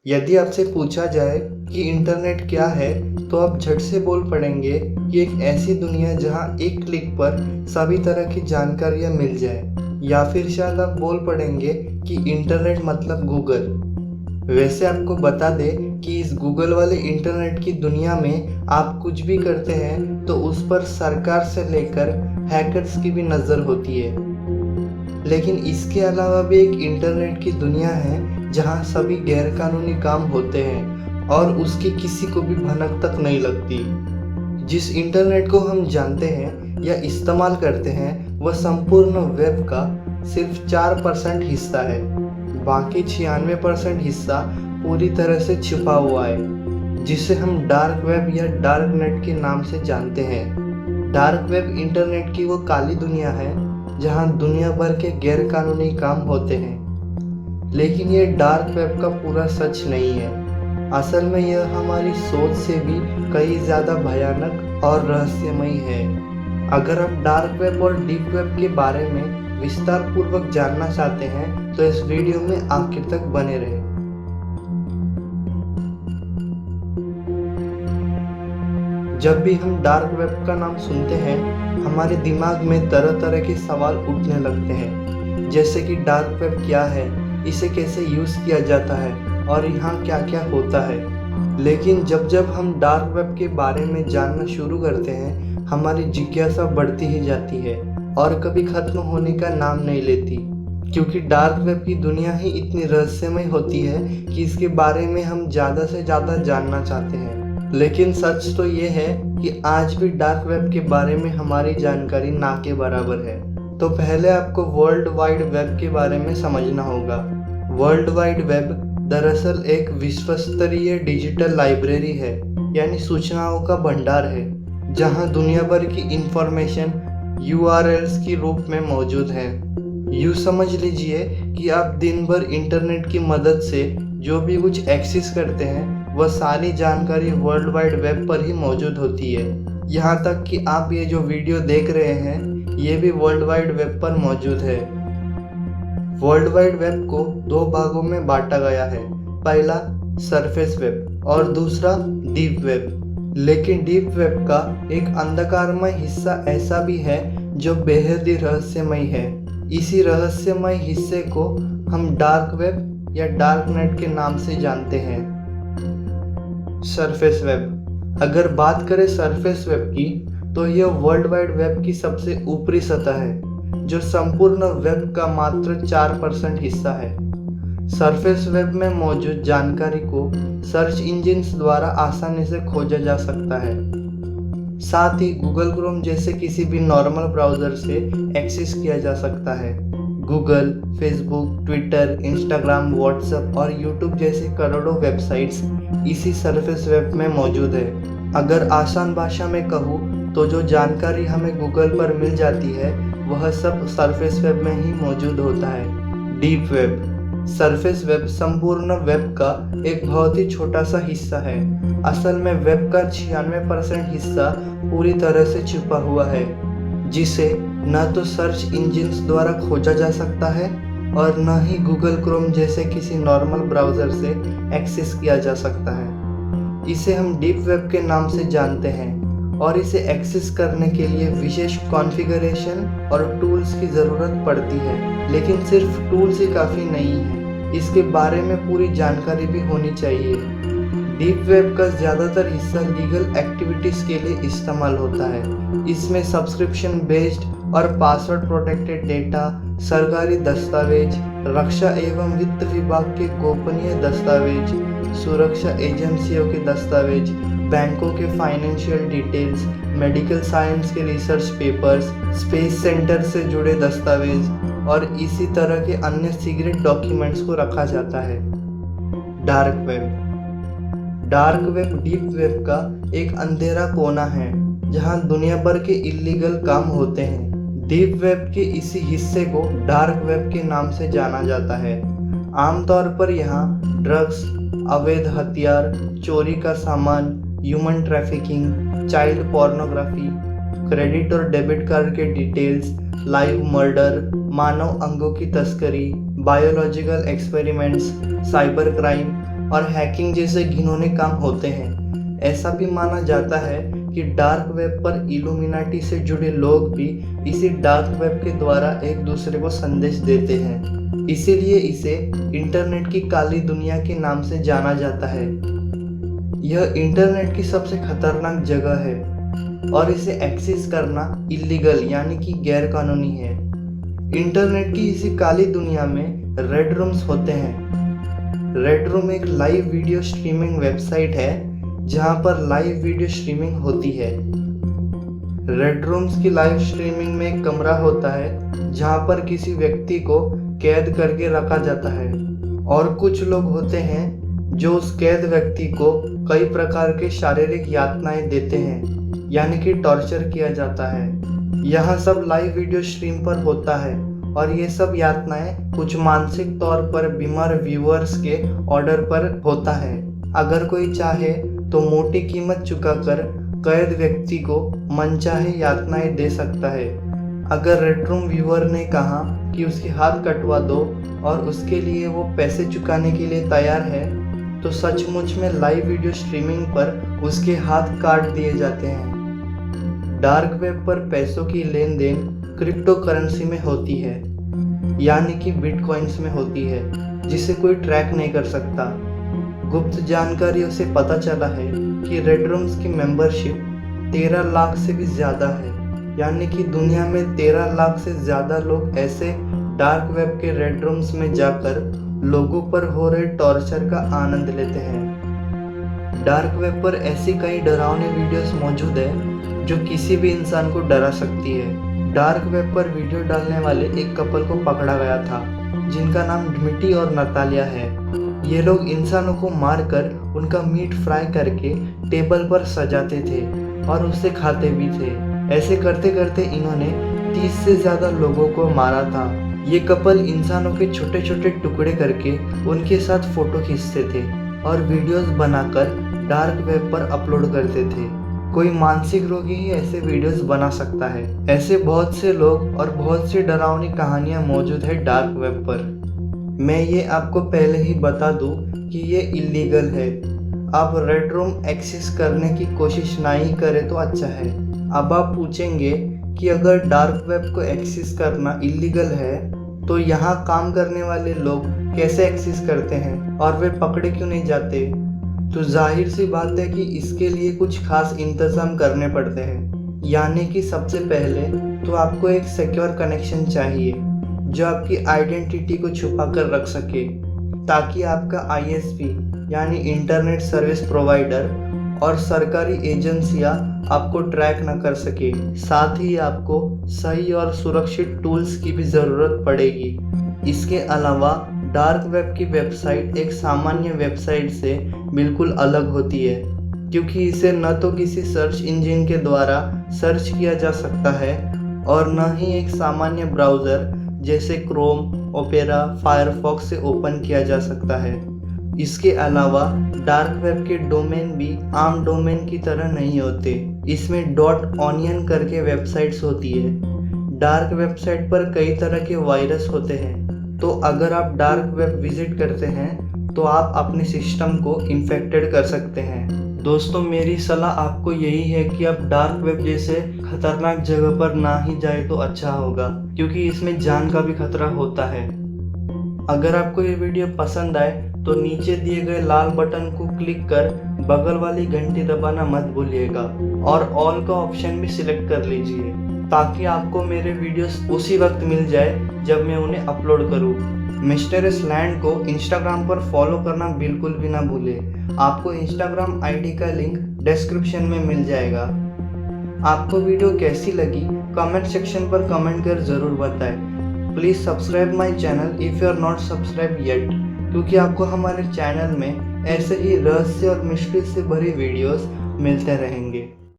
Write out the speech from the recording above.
यदि आपसे पूछा जाए कि इंटरनेट क्या है, तो आप झट से बोल पड़ेंगे कि एक ऐसी दुनिया जहां एक क्लिक पर सभी तरह की जानकारियां मिल जाए, या फिर शायद आप बोल पड़ेंगे कि इंटरनेट मतलब गूगल। वैसे आपको बता दें कि इस गूगल वाले इंटरनेट की दुनिया में आप कुछ भी करते हैं तो उस पर सरकार से लेकर हैकर्स की भी नज़र होती है। लेकिन इसके अलावा भी एक इंटरनेट की दुनिया है जहां सभी गैरकानूनी काम होते हैं और उसकी किसी को भी भनक तक नहीं लगती। जिस इंटरनेट को हम जानते हैं या इस्तेमाल करते हैं वह संपूर्ण वेब का सिर्फ 4% हिस्सा है। बाकी 96% हिस्सा पूरी तरह से छिपा हुआ है, जिसे हम डार्क वेब या डार्क नेट के नाम से जानते हैं। डार्क वेब इंटरनेट की वो काली दुनिया है जहां दुनिया भर के गैरकानूनी काम होते हैं। लेकिन ये डार्क वेब का पूरा सच नहीं है। असल में यह हमारी सोच से भी कई ज़्यादा भयानक और रहस्यमयी है। अगर आप डार्क वेब और डीप वेब के बारे में विस्तार पूर्वक जानना चाहते हैं तो इस वीडियो में आखिर तक बने रहें। जब भी हम डार्क वेब का नाम सुनते हैं, हमारे दिमाग में तरह तरह के सवाल उठने लगते हैं, जैसे कि डार्क वेब क्या है, इसे कैसे यूज़ किया जाता है और यहाँ क्या क्या होता है। लेकिन जब जब हम डार्क वेब के बारे में जानना शुरू करते हैं, हमारी जिज्ञासा बढ़ती ही जाती है और कभी ख़त्म होने का नाम नहीं लेती, क्योंकि डार्क वेब की दुनिया ही इतनी रहस्यमय होती है कि इसके बारे में हम ज़्यादा से ज़्यादा जानना चाहते हैं। लेकिन सच तो ये है कि आज भी डार्क वेब के बारे में हमारी जानकारी ना के बराबर है। तो पहले आपको वर्ल्ड वाइड वेब के बारे में समझना होगा। वर्ल्ड वाइड वेब दरअसल एक विश्वस्तरीय डिजिटल लाइब्रेरी है, यानी सूचनाओं का भंडार है, जहां दुनिया भर की इंफॉर्मेशन URLs के रूप में मौजूद है। यूँ समझ लीजिए कि आप दिन भर इंटरनेट की मदद से जो भी कुछ एक्सेस करते हैं वह सारी जानकारी वर्ल्ड वाइड वेब पर ही मौजूद होती है। यहाँ तक कि आप ये जो वीडियो देख रहे हैं ये भी वर्ल्ड वाइड वेब पर मौजूद है। वर्ल्ड वाइड वेब को दो भागों में बांटा गया है, पहला सरफेस वेब और दूसरा डीप वेब। लेकिन डीप वेब का एक अंधकारमय हिस्सा ऐसा भी है जो बेहद ही रहस्यमय है। इसी रहस्यमय हिस्से को हम डार्क वेब या डार्क नेट के नाम से जानते हैं। Surface web. अगर बात करें सरफेस वेब की, तो यह वर्ल्ड वाइड वेब की सबसे ऊपरी सतह है, जो संपूर्ण वेब का मात्र 4% हिस्सा है। सरफेस वेब में मौजूद जानकारी को सर्च इंजिन्स द्वारा आसानी से खोजा जा सकता है। साथ ही गूगल क्रोम जैसे किसी भी नॉर्मल ब्राउज़र से एक्सेस किया जा सकता है। Google, Facebook, Twitter, Instagram, WhatsApp और यूट्यूब जैसे करोड़ों वेबसाइट्स इसी सरफेस वेब में मौजूद है। अगर आसान भाषा में कहूँ तो जो जानकारी हमें गूगल पर मिल जाती है वह सब सरफेस वेब में ही मौजूद होता है। Deep web. सरफेस वेब संपूर्ण वेब का एक बहुत ही छोटा सा हिस्सा है। असल में वेब का 96% हिस्सा पूरी तरह से छुपा हुआ है, जिसे न तो सर्च इंजिन्स द्वारा खोजा जा सकता है और न ही गूगल क्रोम जैसे किसी नॉर्मल ब्राउज़र से एक्सेस किया जा सकता है। इसे हम डीप वेब के नाम से जानते हैं और इसे एक्सेस करने के लिए विशेष कॉन्फ़िगरेशन और टूल्स की ज़रूरत पड़ती है। लेकिन सिर्फ टूल्स ही काफ़ी नहीं है, इसके बारे में पूरी जानकारी भी होनी चाहिए। डीप वेब का ज़्यादातर हिस्सा लीगल एक्टिविटीज़ के लिए इस्तेमाल होता है। इसमें सब्सक्रिप्शन बेस्ड और पासवर्ड प्रोटेक्टेड डेटा, सरकारी दस्तावेज, रक्षा एवं वित्त विभाग के गोपनीय दस्तावेज, सुरक्षा एजेंसियों के दस्तावेज, बैंकों के फाइनेंशियल डिटेल्स, मेडिकल साइंस के रिसर्च पेपर्स, स्पेस सेंटर से जुड़े दस्तावेज और इसी तरह के अन्य सीक्रेट डॉक्यूमेंट्स को रखा जाता है। Dark web. Dark web deep web का एक अंधेरा कोना है जहां दुनिया भर के इल्लीगल काम होते हैं। डीप वेब के इसी हिस्से को डार्क वेब के नाम से जाना जाता है। आमतौर पर यहाँ ड्रग्स, अवैध हथियार, चोरी का सामान, human trafficking, child pornography, credit और डेबिट कार्ड के डिटेल्स, लाइव मर्डर, मानव अंगों की तस्करी, बायोलॉजिकल एक्सपेरिमेंट्स, साइबर क्राइम और हैकिंग जैसे घिनौने काम होते हैं। ऐसा भी माना जाता है कि डार्क वेब पर इल्यूमिनाटी से जुड़े लोग भी इसी डार्क वेब के द्वारा एक दूसरे को संदेश देते हैं। इसीलिए इसे इंटरनेट की काली दुनिया के नाम से जाना जाता है। यह इंटरनेट की सबसे खतरनाक जगह है और इसे एक्सेस करना इलीगल यानी कि गैर कानूनी है। इंटरनेट की इसी काली दुनिया में रेड रूम्स होते हैं। रेड रूम एक लाइव वीडियो स्ट्रीमिंग वेबसाइट है जहां पर लाइव वीडियो स्ट्रीमिंग होती है। रेड रूम्स की लाइव स्ट्रीमिंग में एक कमरा होता है जहां पर किसी व्यक्ति को कैद करके रखा जाता है और कुछ लोग होते हैं जो उस कैद व्यक्ति को कई प्रकार के शारीरिक यातनाएं देते हैं यानी कि टॉर्चर किया जाता है। यह सब लाइव वीडियो स्ट्रीम पर होता है और ये सब यातनाएं कुछ मानसिक तौर पर बीमार व्यूअर्स के ऑर्डर पर होता है। अगर कोई चाहे तो मोटी कीमत चुकाकर कैद व्यक्ति को मनचाहे यातनाएं दे सकता है। अगर रेड रूम व्यूअर ने कहा कि उसके हाथ कटवा दो और उसके लिए वो पैसे चुकाने के लिए तैयार है तो सचमुच में लाइव वीडियो स्ट्रीमिंग पर उसके हाथ काट दिए जाते हैं। डार्क वेब पर पैसों की लेन देन क्रिप्टो करेंसी में होती है यानी कि बिटकॉइंस में होती है जिसे कोई ट्रैक नहीं कर सकता। गुप्त जानकारियों से पता चला है कि रेड रूम्स की मेंबरशिप 13 लाख से भी ज़्यादा है यानी कि दुनिया में 13 लाख से ज़्यादा लोग ऐसे डार्क वेब के रेड रूम्स में जाकर लोगों पर हो रहे टॉर्चर का आनंद लेते हैं। डार्क वेब पर ऐसी कई डरावनी वीडियोस मौजूद है जो किसी भी इंसान को डरा सकती है। डार्क वेब पर वीडियो डालने वाले एक कपल को पकड़ा गया था जिनका नाम ड्मिटी और नतालिया है। ये लोग इंसानों को मारकर उनका मीट फ्राई करके टेबल पर सजाते थे और उसे खाते भी थे। ऐसे करते करते इन्होंने 30 से ज़्यादा लोगों को मारा था। ये कपल इंसानों के छोटे छोटे टुकड़े करके उनके साथ फोटो खींचते थे और वीडियोस बनाकर डार्क वेब पर अपलोड करते थे। कोई मानसिक रोगी ही ऐसे वीडियोस बना सकता है। ऐसे बहुत से लोग और बहुत सी डरावनी कहानियां मौजूद है डार्क वेब पर। मैं ये आपको पहले ही बता दूं कि ये इलीगल है। आप रेड रूम एक्सेस करने की कोशिश ना ही करें तो अच्छा है। अब आप पूछेंगे कि अगर डार्क वेब को एक्सेस करना इलीगल है तो यहाँ काम करने वाले लोग कैसे एक्सेस करते हैं और वे पकड़े क्यों नहीं जाते? तो जाहिर सी बात है कि इसके लिए कुछ खास इंतजाम करने पड़ते हैं। यानी कि सबसे पहले तो आपको एक सिक्योर कनेक्शन चाहिए जो आपकी आइडेंटिटी को छुपा कर रख सके ताकि आपका ISP यानी इंटरनेट सर्विस प्रोवाइडर और सरकारी एजेंसियां आपको ट्रैक न कर सके। साथ ही आपको सही और सुरक्षित टूल्स की भी ज़रूरत पड़ेगी। इसके अलावा डार्क वेब की वेबसाइट एक सामान्य वेबसाइट से बिल्कुल अलग होती है क्योंकि इसे न तो किसी सर्च इंजन के द्वारा सर्च किया जा सकता है और न ही एक सामान्य ब्राउज़र जैसे क्रोम, ओपेरा, फायरफॉक्स से ओपन किया जा सकता है। इसके अलावा डार्क वेब के डोमेन भी आम डोमेन की तरह नहीं होते। इसमें .onion करके वेबसाइट्स होती है। डार्क वेबसाइट पर कई तरह के वायरस होते हैं तो अगर आप डार्क वेब विजिट करते हैं तो आप अपने सिस्टम को इन्फेक्टेड कर सकते हैं। दोस्तों मेरी सलाह आपको यही है कि आप डार्क वेब जैसे खतरनाक जगह पर ना ही जाए तो अच्छा होगा क्योंकि इसमें जान का भी खतरा होता है। अगर आपको ये वीडियो पसंद आए तो नीचे दिए गए लाल बटन को क्लिक कर बगल वाली घंटी दबाना मत भूलिएगा और ऑल का ऑप्शन भी सिलेक्ट कर लीजिए ताकि आपको मेरे वीडियोस उसी वक्त मिल जाए जब मैं उन्हें अपलोड करूं। मिस्टीरियस लैंड को इंस्टाग्राम पर फॉलो करना बिल्कुल भी ना भूलें। आपको इंस्टाग्राम ID का लिंक डिस्क्रिप्शन में मिल जाएगा। आपको वीडियो कैसी लगी कमेंट सेक्शन पर कमेंट कर ज़रूर बताएं। Please subscribe my channel if you are not subscribe yet क्योंकि आपको हमारे चैनल में ऐसे ही रहस्य और मिस्ट्री से भरी वीडियोस मिलते रहेंगे।